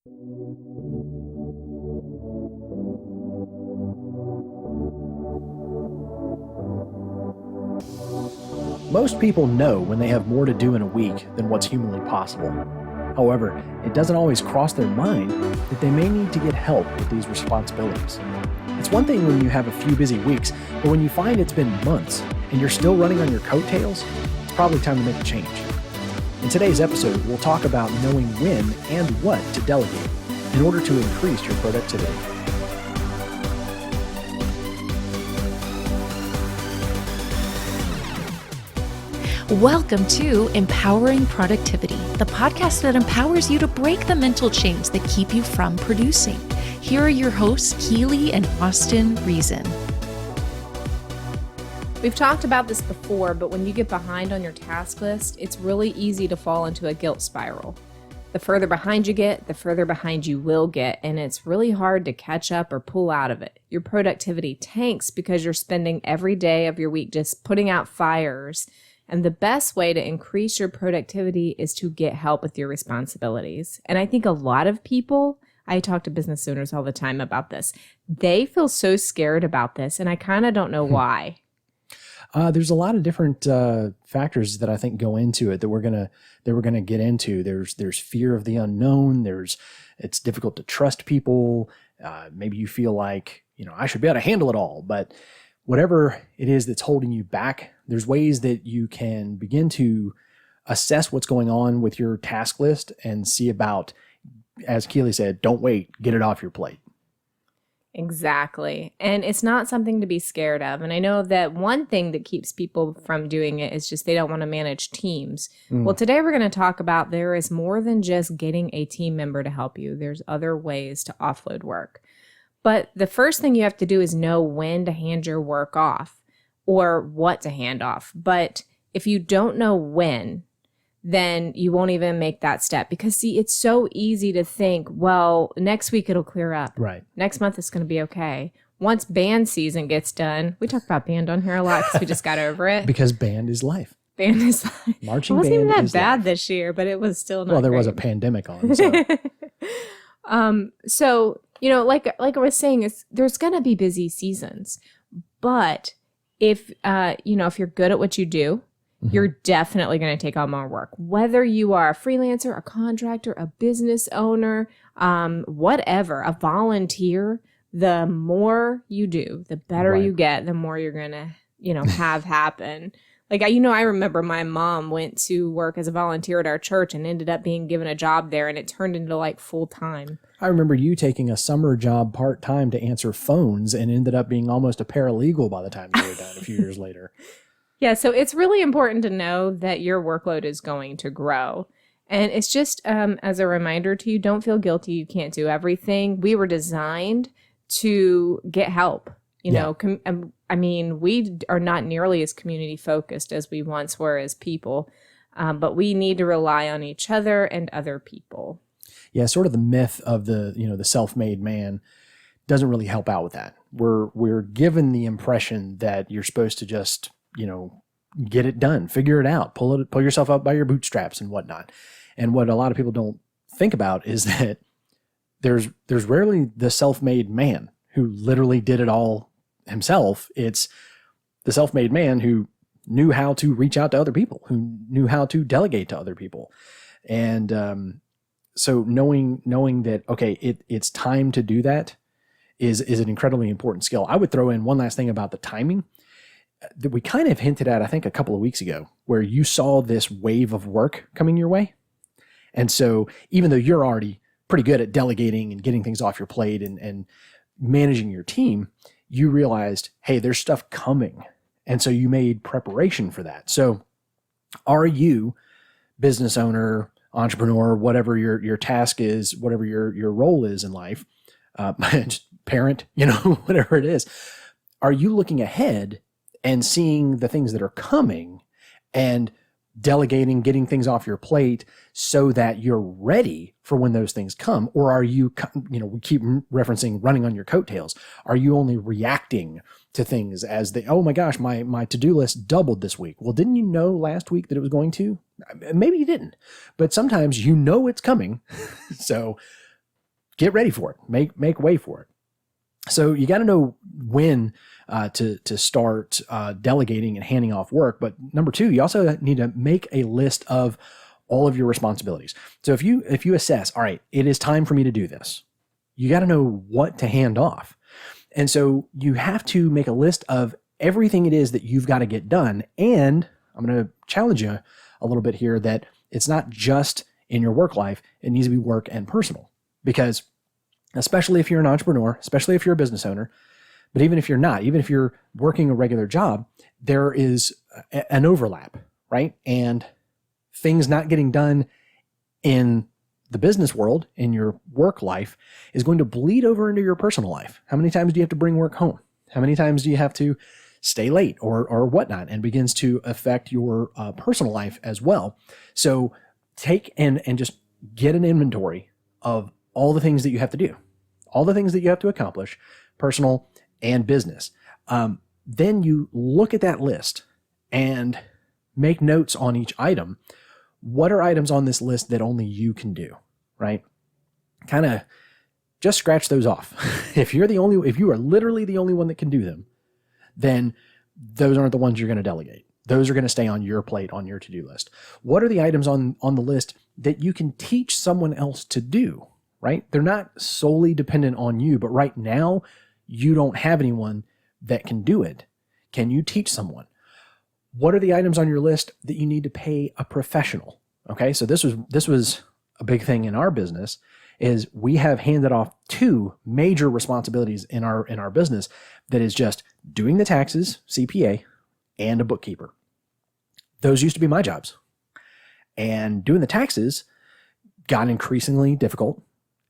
Most people know when they have more to do in a week than what's humanly possible. However, it doesn't always cross their mind that they may need to get help with these responsibilities. It's one thing when you have a few busy weeks, but when you find it's been months and you're still running on your coattails, it's probably time to make a change. In today's episode, we'll talk about knowing when and what to delegate in order to increase your productivity. Welcome to Empowering Productivity, the podcast that empowers you to break the mental chains that keep you from producing. Here are your hosts, Keely and Austin Reason. We've talked about this before, but when you get behind on your task list, it's really easy to fall into a guilt spiral. The further behind you get, the further behind you will get, and it's really hard to catch up or pull out of it. Your productivity tanks because you're spending every day of your week just putting out fires. And the best way to increase your productivity is to get help with your responsibilities. And I think a lot of people, I talk to business owners all the time about this, they feel so scared about this, and I kind of don't know why. There's a lot of different factors that I think go into it that we're gonna get into. There's fear of the unknown. It's difficult to trust people. Maybe you feel like, I should be able to handle it all, but whatever it is that's holding you back, there's ways that you can begin to assess what's going on with your task list and see about, as Keely said, don't wait, get it off your plate. Exactly. And it's not something to be scared of. And I know that one thing that keeps people from doing it is just they don't want to manage teams. Well, today we're going to talk about there is more than just getting a team member to help you. There's other ways to offload work. But the first thing you have to do is know when to hand your work off or what to hand off. But if you don't know when, then you won't even make that step. Because see, it's so easy to think, well, next week it'll clear up. Right. Next month it's going to be okay. Once band season gets done, we talk about band on here a lot because we just got over it. Because band is life. Band is life. Marching it wasn't band even is that bad life. this year, but it was still not Well, there great. was a pandemic on, so. So, like I was saying, there's going to be busy seasons, but if you're good at what you do, you're definitely going to take on more work. Whether you are a freelancer, a contractor, a business owner, whatever, a volunteer, the more you do, the better you get, the more you're going to, have happen. Like, I remember my mom went to work as a volunteer at our church and ended up being given a job there, and it turned into like full time. I remember you taking a summer job part-time to answer phones and ended up being almost a paralegal by the time you were done a few years later. Yeah, so it's really important to know that your workload is going to grow. And it's just as a reminder to you, don't feel guilty. You can't do everything. We were designed to get help. We are not nearly as community focused as we once were as people, but we need to rely on each other and other people. Yeah, sort of the myth of the self-made man doesn't really help out with that. We're given the impression that you're supposed to just, get it done, figure it out, pull yourself up by your bootstraps and whatnot. And what a lot of people don't think about is that there's rarely the self-made man who literally did it all himself. It's the self-made man who knew how to reach out to other people, who knew how to delegate to other people. And so knowing that, okay, it's time to do that is an incredibly important skill. I would throw in one last thing about the timing that we kind of hinted at, I think, a couple of weeks ago, where you saw this wave of work coming your way. And so even though you're already pretty good at delegating and getting things off your plate and managing your team, you realized, hey, there's stuff coming. And so you made preparation for that. So are you, business owner, entrepreneur, whatever your task is, whatever your role is in life, parent, whatever it is, are you looking ahead and seeing the things that are coming and delegating, getting things off your plate so that you're ready for when those things come? Or are you, we keep referencing running on your coattails. Are you only reacting to things as oh my gosh, my to-do list doubled this week? Well, didn't you know last week that it was going to? Maybe you didn't, but sometimes it's coming. So get ready for it. Make way for it. So you got to know when to start delegating and handing off work. But number two, you also need to make a list of all of your responsibilities. So if you assess, all right, it is time for me to do this, you got to know what to hand off. And so you have to make a list of everything it is that you've got to get done. And I'm going to challenge you a little bit here that it's not just in your work life. It needs to be work and personal, because especially if you're an entrepreneur, especially if you're a business owner, but even if you're not, even if you're working a regular job, there is an overlap, right? And things not getting done in the business world, in your work life, is going to bleed over into your personal life. How many times do you have to bring work home? How many times do you have to stay late or whatnot, and begins to affect your personal life as well? So take and just get an inventory of all the things that you have to do, all the things that you have to accomplish, personal and business. Then you look at that list and make notes on each item. What are items on this list that only you can do, right? Kind of just scratch those off. If you are literally the only one that can do them, then those aren't the ones you're going to delegate. Those are going to stay on your plate, on your to-do list. What are the items on the list that you can teach someone else to do, right? They're not solely dependent on you, but right now you don't have anyone that can do it. Can you teach someone? What are the items on your list that you need to pay a professional? Okay, so this was a big thing in our business, is we have handed off two major responsibilities in our business, that is just doing the taxes, CPA, and a bookkeeper. Those used to be my jobs. And doing the taxes got increasingly difficult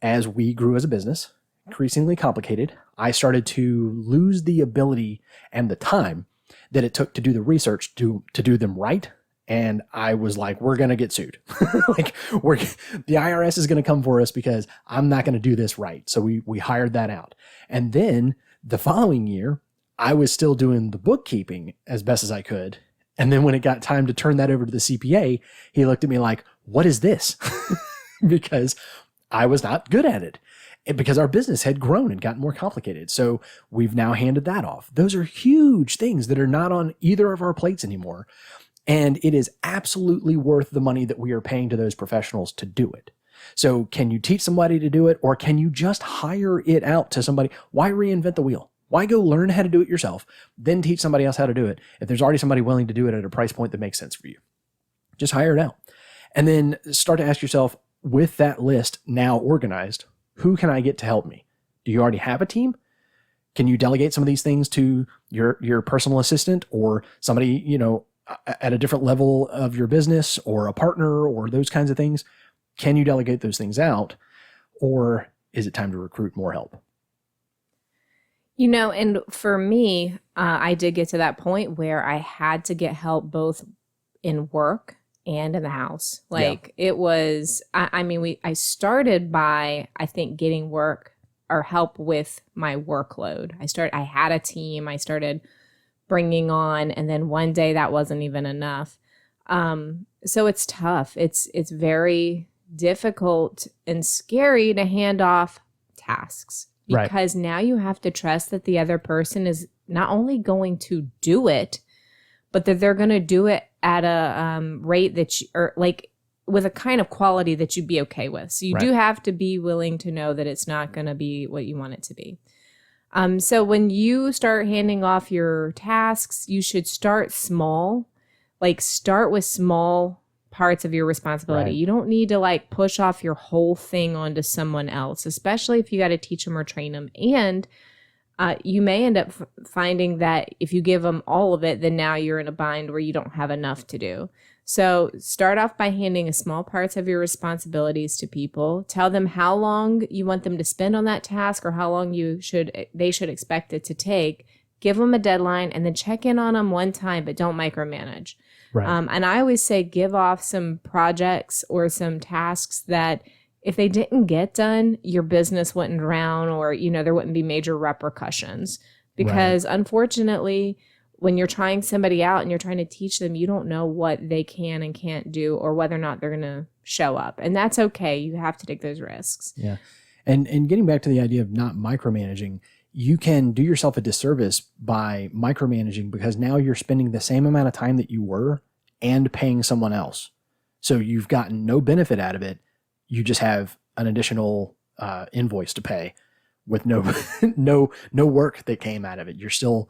as we grew as a business, increasingly complicated. I started to lose the ability and the time that it took to do the research to do them right. And I was like, we're going to get sued. The IRS is going to come for us because I'm not going to do this right. So we hired that out. And then the following year, I was still doing the bookkeeping as best as I could. And then when it got time to turn that over to the CPA, he looked at me like, what is this? Because I was not good at it. Because our business had grown and gotten more complicated. So we've now handed that off. Those are huge things that are not on either of our plates anymore. And it is absolutely worth the money that we are paying to those professionals to do it. So can you teach somebody to do it, or can you just hire it out to somebody? Why reinvent the wheel? Why go learn how to do it yourself, then teach somebody else how to do it if there's already somebody willing to do it at a price point that makes sense for you? Just hire it out. And then start to ask yourself, with that list now organized, who can I get to help me? Do you already have a team? Can you delegate some of these things to your personal assistant, or somebody, at a different level of your business, or a partner, or those kinds of things? Can you delegate those things out, or is it time to recruit more help? And for me, I did get to that point where I had to get help both in work and in the house. It was, I started by, I think, getting work or help with my workload. I had a team I started bringing on, and then one day that wasn't even enough. So it's tough. It's very difficult and scary to hand off tasks, because now you have to trust that the other person is not only going to do it, but that they're going to do it at a rate that with a kind of quality that you'd be okay with. So you do have to be willing to know that it's not going to be what you want it to be. So when you start handing off your tasks, you should start small. Start with small parts of your responsibility. You don't need to push off your whole thing onto someone else, especially if you got to teach them or train them. And you may end up finding that if you give them all of it, then now you're in a bind where you don't have enough to do. So start off by handing small parts of your responsibilities to people. Tell them how long you want them to spend on that task, or how long they should expect it to take. Give them a deadline, and then check in on them one time, but don't micromanage. And I always say give off some projects or some tasks that if they didn't get done, your business wouldn't drown, or, there wouldn't be major repercussions. Because unfortunately, when you're trying somebody out and you're trying to teach them, you don't know what they can and can't do, or whether or not they're going to show up. And that's okay. You have to take those risks. Yeah. And getting back to the idea of not micromanaging, you can do yourself a disservice by micromanaging because now you're spending the same amount of time that you were and paying someone else. So you've gotten no benefit out of it. You just have an additional invoice to pay with no work that came out of it. You're still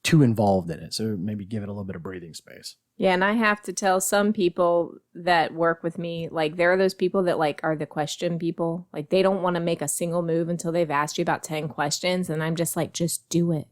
too involved in it. So maybe give it a little bit of breathing space. Yeah, and I have to tell some people that work with me, like there are those people that like are the question people. Like they don't want to make a single move until they've asked you about 10 questions. And I'm just like, just do it.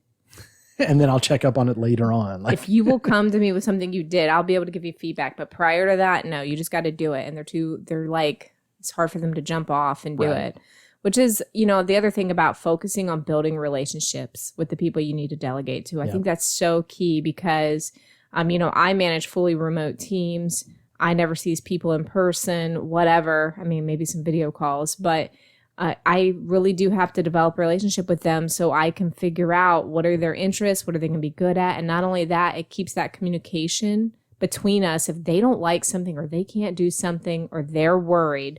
And then I'll check up on it later on. Like, if you will come to me with something you did, I'll be able to give you feedback. But prior to that, no, you just got to do it. And they're like, it's hard for them to jump off and do it. Which is, the other thing about focusing on building relationships with the people you need to delegate to. I think that's so key because I manage fully remote teams. I never see these people in person, whatever. I mean, maybe some video calls, but I really do have to develop a relationship with them so I can figure out what are their interests, what are they going to be good at. And not only that, it keeps that communication between us. If they don't like something or they can't do something or they're worried,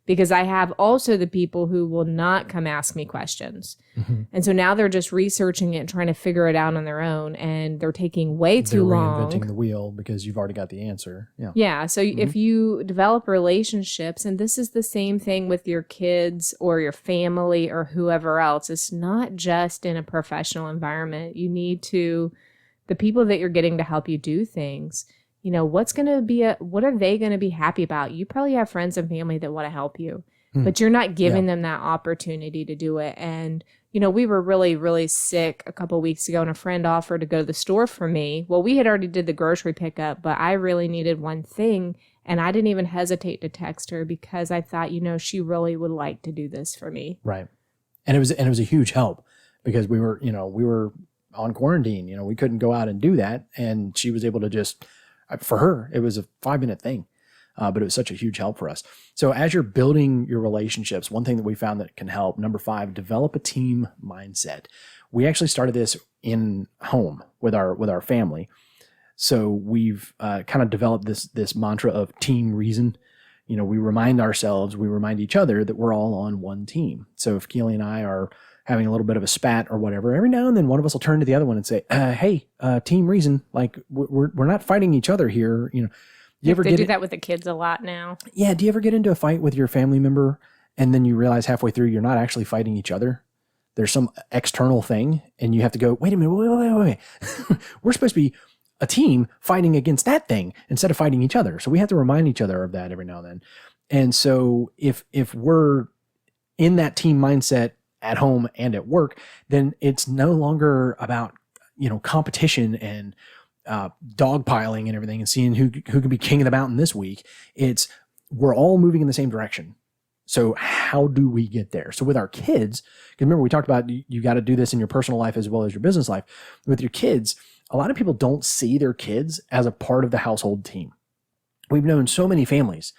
because I have also the people who will not come ask me questions. Mm-hmm. And so now they're just researching it and trying to figure it out on their own. And they're taking way too long. They're reinventing the wheel because you've already got the answer. Yeah. Yeah. So if you develop relationships, and this is the same thing with your kids or your family or whoever else, it's not just in a professional environment. You need to, the people that you're getting to help you do things, what are they going to be happy about? You probably have friends and family that want to help you, but you're not giving them that opportunity to do it. And, we were really, really sick a couple of weeks ago and a friend offered to go to the store for me. Well, we had already did the grocery pickup, but I really needed one thing. And I didn't even hesitate to text her because I thought, she really would like to do this for me. Right. And it was a huge help because we were on quarantine, we couldn't go out and do that. And she was able to just, for her, it was a 5-minute thing, but it was such a huge help for us. So as you're building your relationships, one thing that we found that can help, number 5, develop a team mindset. We actually started this in home with our family. So we've kind of developed this mantra of team reason. We remind ourselves, we remind each other that we're all on one team. So if Keely and I are having a little bit of a spat or whatever, every now and then one of us will turn to the other one and say, hey, team reason, like we're not fighting each other here. You ever do that with the kids a lot now? Yeah. Do you ever get into a fight with your family member and then you realize halfway through you're not actually fighting each other? There's some external thing and you have to go, wait a minute, wait. We're supposed to be a team fighting against that thing instead of fighting each other. So we have to remind each other of that every now and then. And so if we're in that team mindset at home and at work, then it's no longer about, competition and dogpiling and everything and seeing who can be king of the mountain this week. It's we're all moving in the same direction. So how do we get there? So with our kids, because remember we talked about you got to do this in your personal life as well as your business life. With your kids, a lot of people don't see their kids as a part of the household team. We've known so many families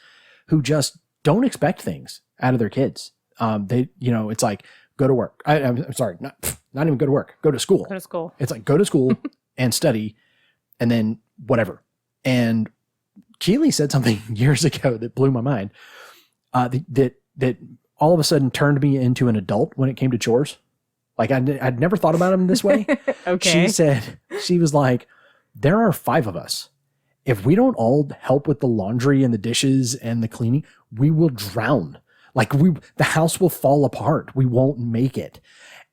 who just don't expect things out of their kids. It's like, go to work. I'm sorry, not even go to work. Go to school. Go to school. It's like go to school and study, and then whatever. And Keely said something years ago that blew my mind. That all of a sudden turned me into an adult when it came to chores. Like I'd never thought about them this way. Okay. She was like, there are 5 of us. If we don't all help with the laundry and the dishes and the cleaning, we will drown. Like the house will fall apart. We won't make it.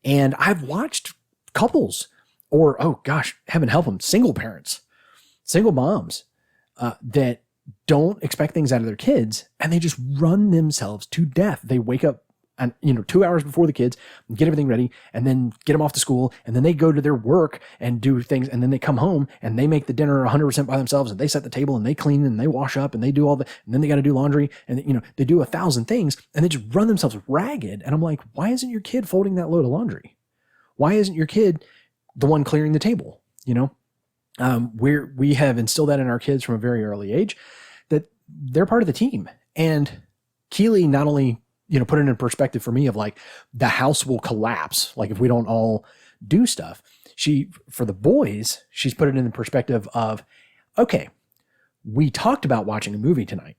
And I've watched couples or, oh gosh, heaven help them, single parents, single moms that don't expect things out of their kids and they just run themselves to death. They wake up and 2 hours before the kids, get everything ready and then get them off to school. And then they go to their work and do things. And then they come home and they make the dinner 100% by themselves and they set the table and they clean and they wash up and they do all and then they got to do laundry and they do 1,000 things and they just run themselves ragged. And I'm like, why isn't your kid folding that load of laundry? Why isn't your kid the one clearing the table? We have instilled that in our kids from a very early age that they're part of the team. And Keely not only put it in perspective for me of like the house will collapse. Like if we don't all do stuff, for the boys, she's put it in the perspective of, okay, we talked about watching a movie tonight,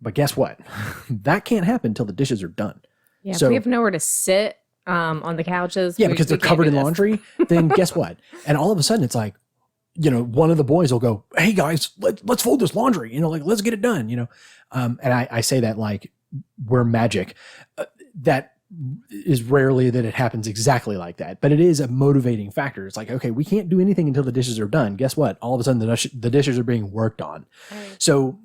but guess what? That can't happen until the dishes are done. Yeah, So if we have nowhere to sit on the couches. yeah, because they're we can't covered do in this. laundry, then guess what? And all of a sudden it's like, one of the boys will go, "Hey guys, let's fold this laundry, like let's get it done, And I say that like we're magic. That is rarely that it happens exactly like that, but it is a motivating factor. It's like, okay, we can't do anything until the dishes are done. Guess what? All of a sudden the dishes are being worked on. Right. So,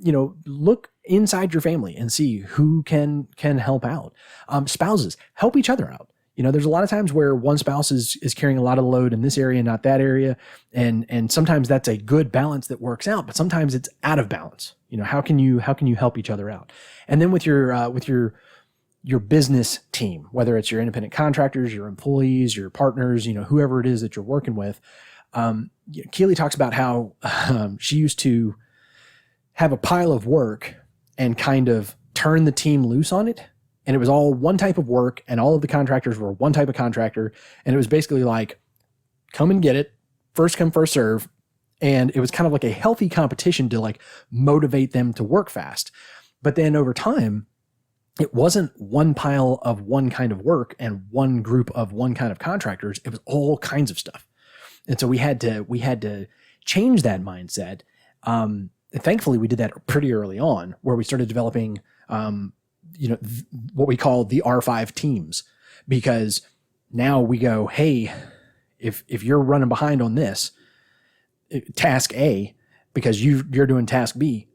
look inside your family and see who can help out. Spouses, help each other out. There's a lot of times where one spouse is carrying a lot of the load in this area, not that area. And sometimes that's a good balance that works out, but sometimes it's out of balance. How can you help each other out? And then with your business team, whether it's your independent contractors, your employees, your partners, whoever it is that you're working with. Keely talks about how she used to have a pile of work and kind of turn the team loose on it. And it was all one type of work and all of the contractors were one type of contractor. And it was basically like, come and get it, first come, first serve. And it was kind of like a healthy competition to like motivate them to work fast. But then over time, it wasn't one pile of one kind of work and one group of one kind of contractors. It was all kinds of stuff. And so we had to change that mindset. And thankfully we did that pretty early on, where we started developing, what we call the R5 teams, because now we go, hey, if you're running behind on this task A, because you're doing task B,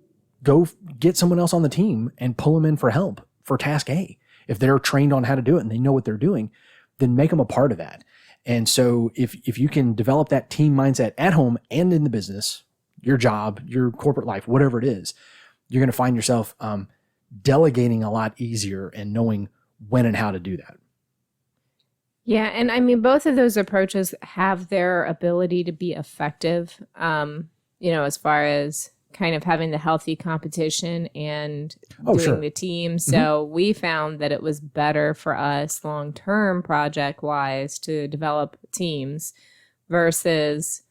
go get someone else on the team and pull them in for help for task A. If they're trained on how to do it and they know what they're doing, then make them a part of that. And so if you can develop that team mindset at home and in the business, your job, your corporate life, whatever it is, you're going to find yourself delegating a lot easier and knowing when and how to do that. Yeah, and I mean, both of those approaches have their ability to be effective, as far as kind of having the healthy competition and doing the team. So we found that it was better for us long-term project-wise to develop teams versus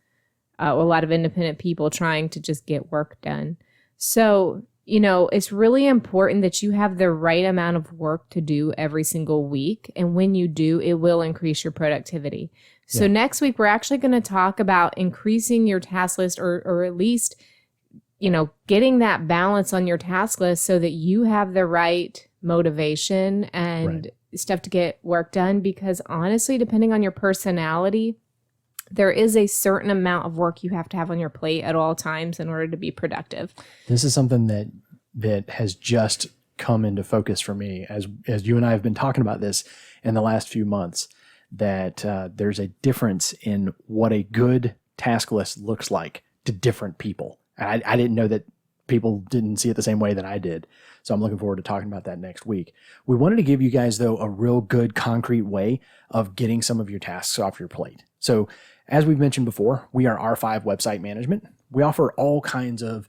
a lot of independent people trying to just get work done. So, it's really important that you have the right amount of work to do every single week. And when you do, it will increase your productivity. So next week, we're actually going to talk about increasing your task list or at least, getting that balance on your task list so that you have the right motivation and stuff to get work done. Because honestly, depending on your personality, there is a certain amount of work you have to have on your plate at all times in order to be productive. This is something that has just come into focus for me as you and I have been talking about this in the last few months, that there's a difference in what a good task list looks like to different people. I didn't know that people didn't see it the same way that I did. So I'm looking forward to talking about that next week. We wanted to give you guys, though, a real good concrete way of getting some of your tasks off your plate. So as we've mentioned before, we are R5 Website Management. We offer all kinds of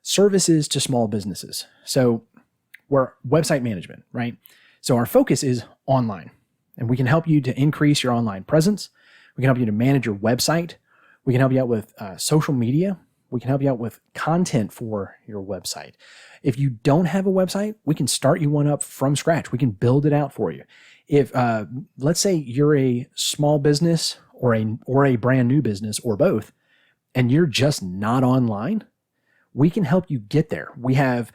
services to small businesses. So we're website management, right? So our focus is online, and we can help you to increase your online presence. We can help you to manage your website. We can help you out with social media. We can help you out with content for your website. If you don't have a website, we can start you one up from scratch. We can build it out for you. If let's say you're a small business or a brand new business or both, and you're just not online, we can help you get there. We have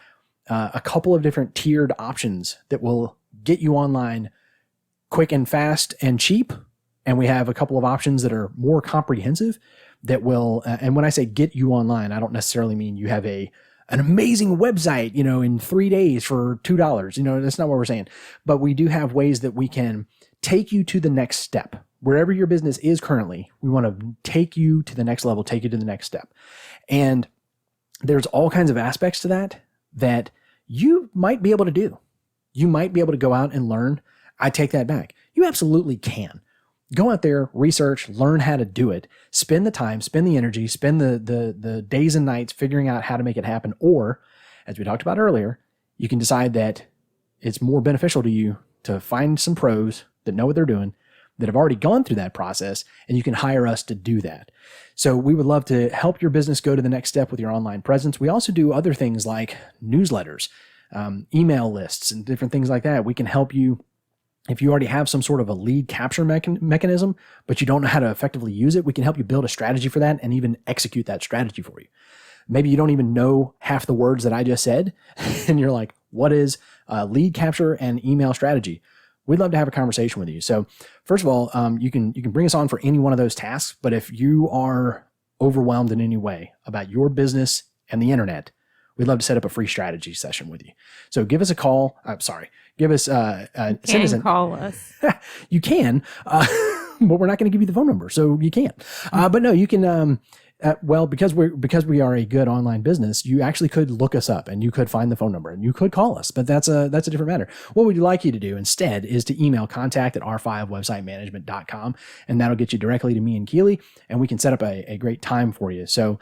a couple of different tiered options that will get you online quick and fast and cheap. And we have a couple of options that are more comprehensive that will, and when I say get you online, I don't necessarily mean you have an amazing website, in 3 days for $2. That's not what we're saying. But we do have ways that we can take you to the next step. Wherever your business is currently, we want to take you to the next level, take you to the next step. And there's all kinds of aspects to that you might be able to do. You might be able to go out and learn. I take that back. You absolutely can. Go out there, research, learn how to do it, spend the time, spend the energy, spend the days and nights figuring out how to make it happen. Or, as we talked about earlier, you can decide that it's more beneficial to you to find some pros that know what they're doing, that have already gone through that process, and you can hire us to do that. So we would love to help your business go to the next step with your online presence. We also do other things like newsletters, email lists, and different things like that. We can help you If you already have some sort of a lead capture mechanism, but you don't know how to effectively use it, we can help you build a strategy for that and even execute that strategy for you. Maybe you don't even know half the words that I just said, and you're like, what is lead capture and email strategy? We'd love to have a conversation with you. So first of all, you can bring us on for any one of those tasks, but if you are overwhelmed in any way about your business and the internet, we'd love to set up a free strategy session with you. So give us a call. Give us Call us. You can, but we're not going to give you the phone number, so you can't. But no, you can. Because we are a good online business, you actually could look us up and you could find the phone number and you could call us. But that's a different matter. What we'd like you to do instead is to email contact@r5websitemanagement.com, and that'll get you directly to me and Keely, and we can set up a great time for you. So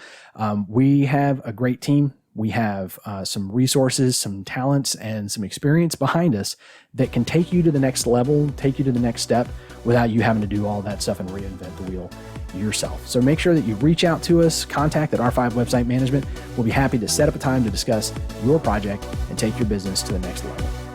we have a great team. We have some resources, some talents, and some experience behind us that can take you to the next level, take you to the next step without you having to do all that stuff and reinvent the wheel yourself. So make sure that you reach out to us, contact@R5 Website Management. We'll be happy to set up a time to discuss your project and take your business to the next level.